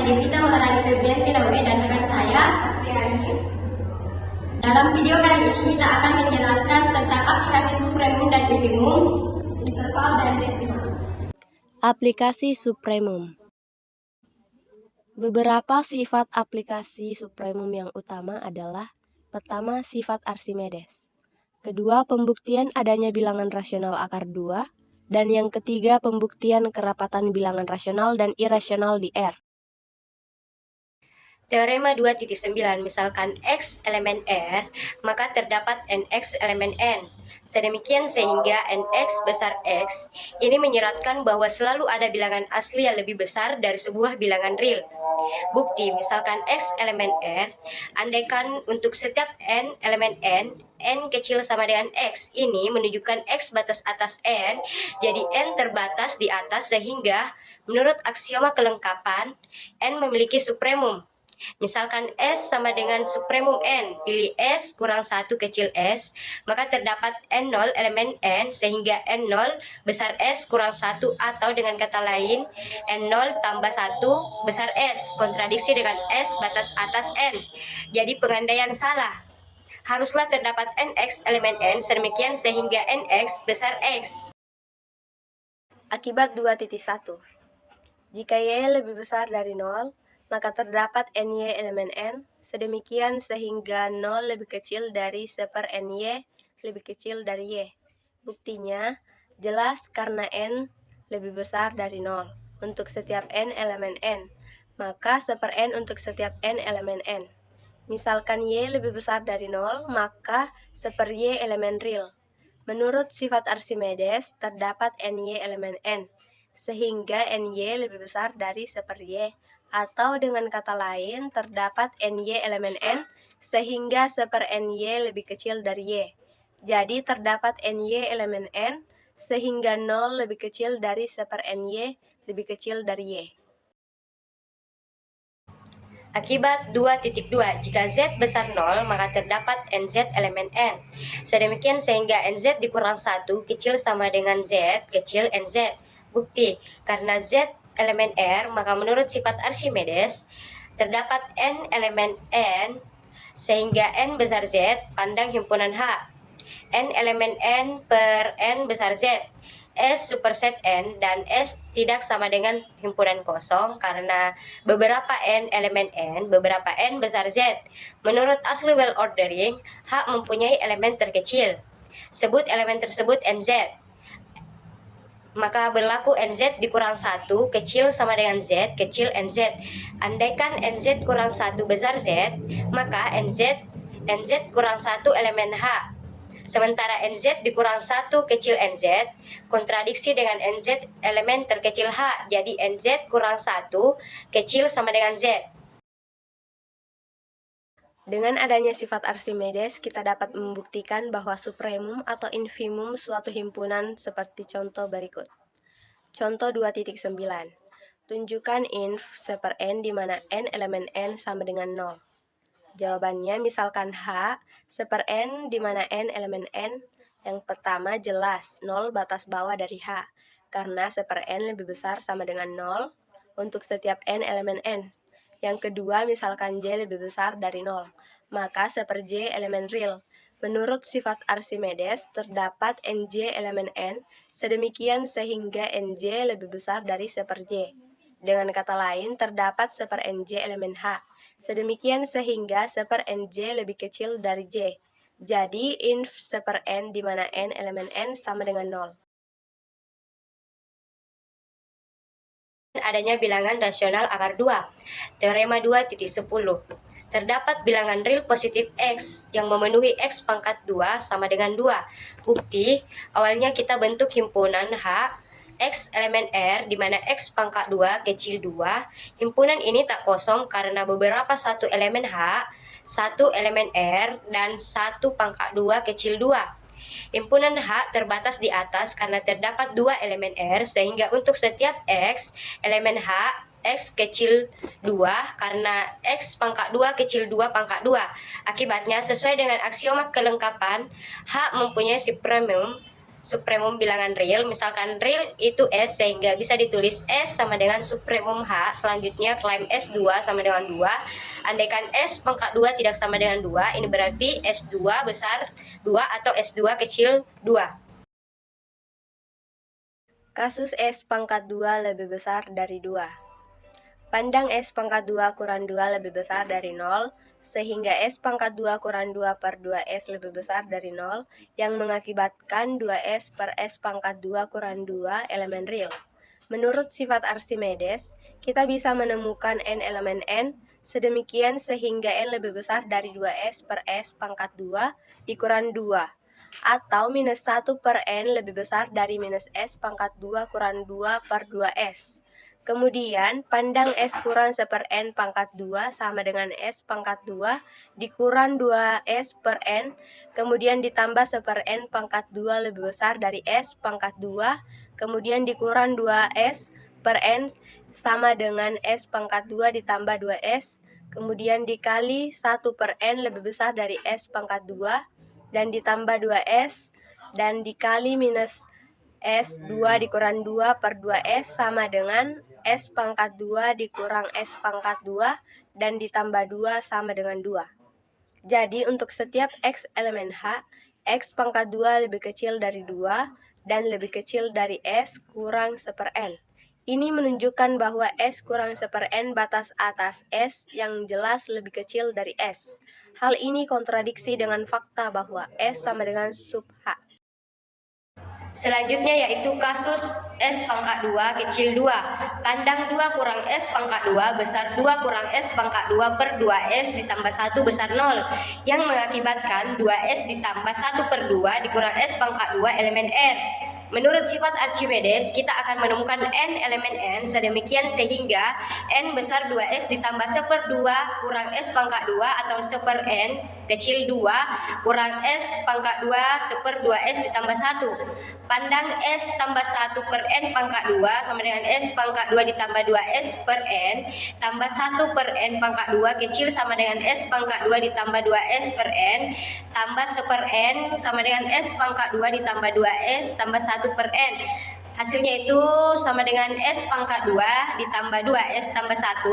Devita Maharani Febrianti Lawe dan rekan saya, Astriani. Dalam video kali ini kita akan menjelaskan tentang aplikasi supremum dan infimum, interval dan desimal. Aplikasi supremum. Beberapa sifat aplikasi supremum yang utama adalah: pertama, sifat Archimedes. Kedua, pembuktian adanya bilangan rasional akar 2. Dan yang ketiga, pembuktian kerapatan bilangan rasional dan irasional di R. Teorema 2.9, misalkan X elemen R, maka terdapat NX elemen N. Sedemikian sehingga NX besar X ini menyeratkan bahwa selalu ada bilangan asli yang lebih besar dari sebuah bilangan real. Bukti, misalkan X elemen R, andaikan untuk setiap N elemen N kecil sama dengan X, ini menunjukkan X batas atas N, jadi N terbatas di atas sehingga menurut aksioma kelengkapan, N memiliki supremum. Misalkan S sama dengan supremum N, pilih S kurang 1 kecil s, maka terdapat N0 elemen N sehingga N0 besar S kurang 1, atau dengan kata lain N0 tambah 1 besar S, kontradiksi dengan S batas atas N. Jadi pengandaian salah. Haruslah terdapat NX elemen N sedemikian sehingga NX besar X. Akibat 2.1. Jika Y lebih besar dari 0, maka terdapat NY elemen N, sedemikian sehingga 0 lebih kecil dari 1 NY lebih kecil dari Y. Buktinya, jelas karena N lebih besar dari 0 untuk setiap N elemen N, maka 1 N untuk setiap N elemen N. Misalkan Y lebih besar dari 0, maka 1 Y elemen real. Menurut sifat Archimedes, terdapat NY elemen N, sehingga NY lebih besar dari 1 Y, atau dengan kata lain, terdapat NY elemen N, sehingga 1 NY lebih kecil dari Y. Jadi terdapat NY elemen N, sehingga 0 lebih kecil dari 1 NY lebih kecil dari Y. Akibat 2.2, jika Z besar 0, maka terdapat NZ elemen N. Sedemikian sehingga NZ dikurang 1 kecil sama dengan Z kecil NZ. Bukti, karena Z elemen R, maka menurut sifat Archimedes, terdapat N elemen N, sehingga N besar Z, pandang himpunan H. N elemen N per N besar Z. S superset N dan S tidak sama dengan himpunan kosong karena beberapa N elemen N, beberapa N besar Z. Menurut asli well ordering, H mempunyai elemen terkecil. Sebut elemen tersebut NZ. Maka berlaku NZ dikurang 1 kecil sama dengan Z kecil NZ. Andaikan NZ kurang 1 besar Z, maka NZ kurang 1 elemen H. Sementara NZ dikurang 1 kecil NZ, kontradiksi dengan NZ elemen terkecil H, jadi NZ kurang 1 kecil sama dengan Z. Dengan adanya sifat Archimedes, kita dapat membuktikan bahwa supremum atau infimum suatu himpunan seperti contoh berikut. Contoh 2.9. Tunjukkan inf 1 N di mana N elemen N sama dengan 0. Jawabannya misalkan H 1 N di mana N elemen N. Yang pertama jelas 0 batas bawah dari H, karena 1 N lebih besar sama dengan 0 untuk setiap N elemen N. Yang kedua, misalkan J lebih besar dari 0, maka 1 J elemen real. Menurut sifat Archimedes, terdapat NJ elemen N, sedemikian sehingga NJ lebih besar dari 1 J. Dengan kata lain, terdapat 1 NJ elemen H, sedemikian sehingga 1 NJ lebih kecil dari J. Jadi, inf 1 N di mana N elemen N sama dengan 0. Adanya bilangan rasional akar 2. Teorema 2.10. Terdapat bilangan real positif X yang memenuhi X pangkat 2 sama dengan 2. Bukti, awalnya kita bentuk himpunan H, X elemen R, di mana X pangkat 2 kecil 2. Himpunan ini tak kosong karena beberapa satu elemen H, satu elemen R, dan satu pangkat 2 kecil 2. Himpunan H terbatas di atas karena terdapat 2 elemen R, sehingga untuk setiap X elemen H, X kecil 2 karena X pangkat 2 kecil 2 pangkat 2. Akibatnya, sesuai dengan aksioma kelengkapan, H mempunyai supremum supremum bilangan real. Misalkan real itu S, sehingga bisa ditulis S sama dengan supremum H. Selanjutnya klaim S2 sama dengan 2. Andaikan S pangkat 2 tidak sama dengan 2, ini berarti S2 besar 2 atau S2 kecil 2. Kasus S pangkat 2 lebih besar dari 2. Pandang S pangkat 2 kurang 2 lebih besar dari 0, sehingga S pangkat 2 kurang 2 per 2S lebih besar dari 0, yang mengakibatkan 2S per S pangkat 2 kurang 2 elemen real. Menurut sifat Archimedes, kita bisa menemukan N elemen N sedemikian sehingga N lebih besar dari 2S per S pangkat 2 dikurang 2, atau minus 1 per N lebih besar dari minus S pangkat 2 kurang 2 per 2S. Kemudian, pandang S kurang 1 per N pangkat 2 sama dengan S pangkat 2 dikurang 2S per N, kemudian ditambah 1 per N pangkat 2 lebih besar dari S pangkat 2, kemudian dikurang 2S per N sama dengan S pangkat 2 ditambah 2S, kemudian dikali 1 per N lebih besar dari S pangkat 2, dan ditambah 2S, dan dikali minus S2 dikurang 2 per 2S sama dengan S pangkat 2 dikurang S pangkat 2, dan ditambah 2 sama dengan 2. Jadi untuk setiap X elemen H, X pangkat 2 lebih kecil dari 2 dan lebih kecil dari S kurang 1 per N. Ini menunjukkan bahwa S kurang 1 per N batas atas S yang jelas lebih kecil dari S. Hal ini kontradiksi dengan fakta bahwa S sama dengan sub H. Selanjutnya yaitu kasus S pangkat 2 kecil 2. Pandang 2 kurang S pangkat 2 besar 2 kurang S pangkat 2 per 2S ditambah 1 besar 0, yang mengakibatkan 2S ditambah 1 per 2 dikurang S pangkat 2 elemen R. Menurut sifat Archimedes, kita akan menemukan N elemen N sedemikian sehingga N besar 2S ditambah 1 per 2 kurang S pangkat 2 atau 1 per N kecil 2 kurang S pangkat 2 1 per 2S ditambah 1. Pandang S tambah 1 per N pangkat 2 sama dengan S pangkat 2 ditambah 2S per N tambah 1 per N pangkat 2 kecil sama dengan S pangkat 2 ditambah 2S per N tambah 1 per N sama dengan S pangkat 2 ditambah 2S tambah 1 per N. Hasilnya itu sama dengan S pangkat 2 ditambah 2S tambah 1,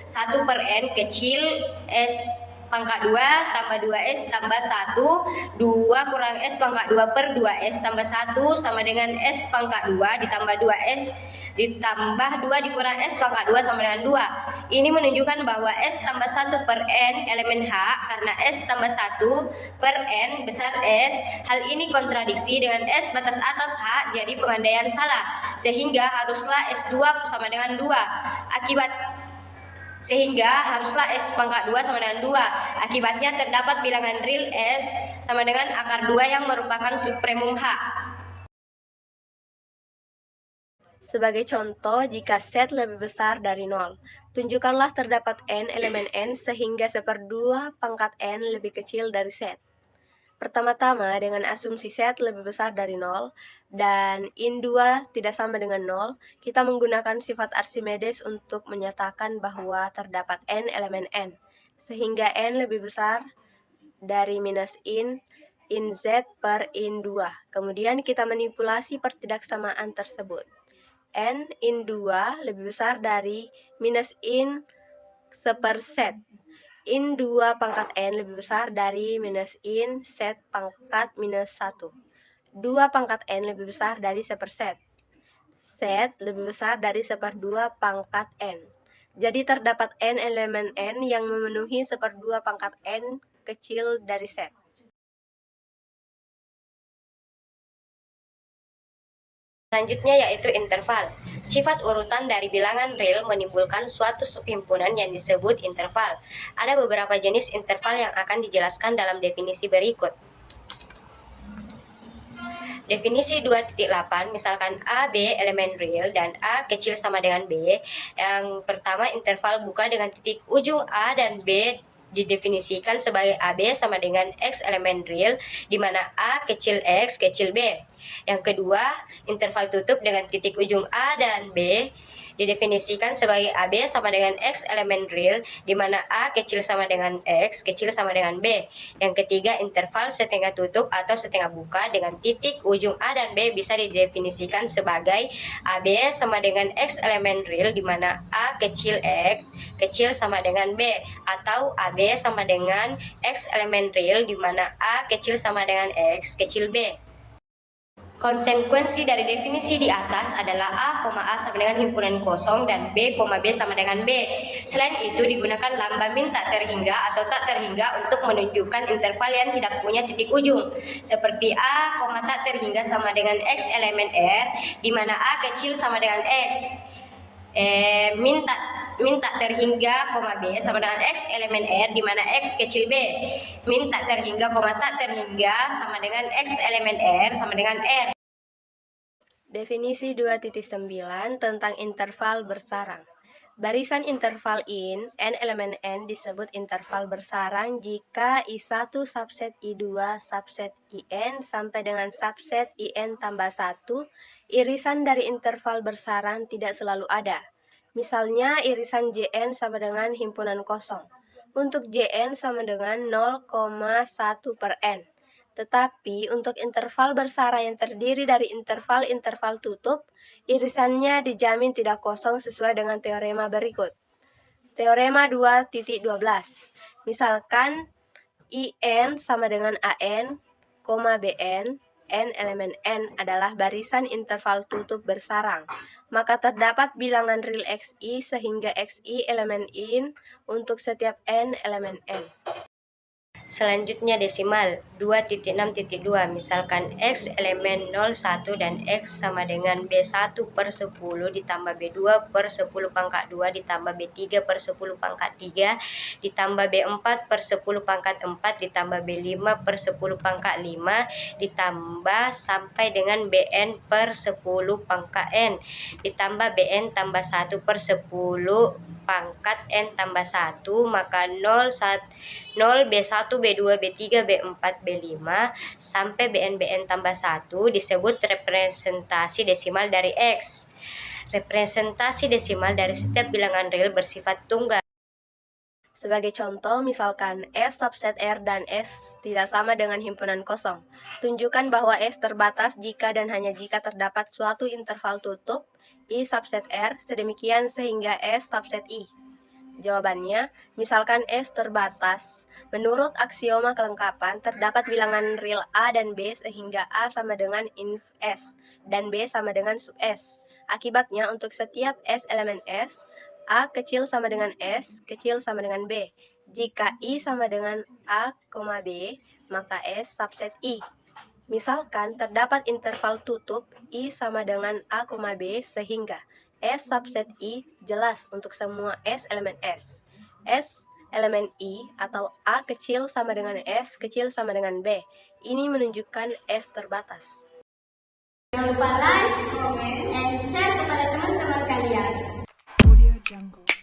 1 per N kecil S pangkat 2 tambah 2S tambah 1, 2 kurang S pangkat 2 per 2S tambah 1 sama dengan S pangkat 2 ditambah 2S ditambah 2 dikurang S pangkat 2 sama dengan 2. Ini menunjukkan bahwa S tambah 1 per N elemen H karena S tambah 1 per N besar S. Hal ini kontradiksi dengan S batas atas H, jadi pengandaian salah. Sehingga haruslah S2 sama dengan 2. Sehingga haruslah S pangkat 2 sama dengan 2. Akibatnya terdapat bilangan real S sama dengan akar 2 yang merupakan supremum H. Sebagai contoh, jika set lebih besar dari 0, tunjukkanlah terdapat N elemen N sehingga 1/2 pangkat N lebih kecil dari set. Pertama-tama, dengan asumsi set lebih besar dari 0 dan in2 tidak sama dengan 0, kita menggunakan sifat Archimedes untuk menyatakan bahwa terdapat N elemen N, sehingga N lebih besar dari minus in Z per in2. Kemudian kita manipulasi pertidaksamaan tersebut. N in 2 lebih besar dari minus in seperset. In 2 pangkat N lebih besar dari minus in set pangkat minus 1. 2 pangkat N lebih besar dari seperset. Set lebih besar dari 1/2 pangkat N. Jadi terdapat N elemen N yang memenuhi 1/2 pangkat N kecil dari set. Selanjutnya yaitu interval. Sifat urutan dari bilangan real menimbulkan suatu subhimpunan yang disebut interval. Ada beberapa jenis interval yang akan dijelaskan dalam definisi berikut. Definisi 2.8, misalkan A, B elemen real dan A kecil sama dengan B. Yang pertama, interval buka dengan titik ujung A dan B didefinisikan sebagai AB sama dengan X elemen real, di mana A kecil X kecil B. Yang kedua, interval tutup dengan titik ujung A dan B didefinisikan sebagai AB sama dengan X elemen real, di mana A kecil sama dengan X, kecil sama dengan B. Yang ketiga, interval setengah tutup atau setengah buka dengan titik ujung A dan B bisa didefinisikan sebagai AB sama dengan X elemen real, di mana A kecil X kecil sama dengan B, atau AB sama dengan X elemen real, di mana A kecil sama dengan X kecil B. Konsekuensi dari definisi di atas adalah A, sama dengan himpunan kosong dan B, B sama dengan B. Selain itu digunakan lambang min tak terhingga atau tak terhingga untuk menunjukkan interval yang tidak punya titik ujung. Seperti A, tak terhingga sama dengan X elemen R, di mana A kecil sama dengan X. Min tak terhingga, B sama dengan X elemen R, di mana X kecil B. Min tak terhingga, tak terhingga sama dengan X elemen R sama dengan R. Definisi 2.9 tentang interval bersarang. Barisan interval in n elemen n disebut interval bersarang jika I1 subset I2 subset IN sampai dengan subset IN tambah 1, irisan dari interval bersarang tidak selalu ada. Misalnya irisan Jn sama dengan himpunan kosong. Untuk Jn sama dengan 0,1 per n. Tetapi untuk interval bersarang yang terdiri dari interval-interval tutup, irisannya dijamin tidak kosong sesuai dengan teorema berikut. Teorema 2.12. Misalkan IN sama dengan AN, BN, N elemen N adalah barisan interval tutup bersarang. Maka terdapat bilangan real XI sehingga XI elemen in untuk setiap N elemen N. Selanjutnya desimal 2.6.2, misalkan X elemen 01 dan X sama dengan B1 per 10 ditambah B2 per 10 pangkat 2 ditambah B3 per 10 pangkat 3 ditambah B4 per 10 pangkat 4 ditambah B5 per 10 pangkat 5 ditambah sampai dengan Bn per 10 pangkat N ditambah Bn tambah 1 per 10 pangkat N tambah 1, maka 0, B1, B2, B3, B4, B5 sampai BN tambah 1 disebut representasi desimal dari X. Representasi desimal dari setiap bilangan real bersifat tunggal. Sebagai contoh, misalkan S subset R dan S tidak sama dengan himpunan kosong. Tunjukkan bahwa S terbatas jika dan hanya jika terdapat suatu interval tutup I subset R sedemikian sehingga S subset I. Jawabannya, misalkan S terbatas. Menurut aksioma kelengkapan, terdapat bilangan real A dan B sehingga A sama dengan inv S dan B sama dengan sub S. Akibatnya, untuk setiap S elemen S, A kecil sama dengan S, kecil sama dengan B. Jika I sama dengan A, B, maka S subset I. Misalkan terdapat interval tutup I sama dengan A, B sehingga S subset I jelas untuk semua S elemen S. S elemen I atau A kecil sama dengan S kecil sama dengan B. Ini menunjukkan S terbatas. Jangan lupa like, comment, and share kepada teman-teman kalian. Audio Jungle.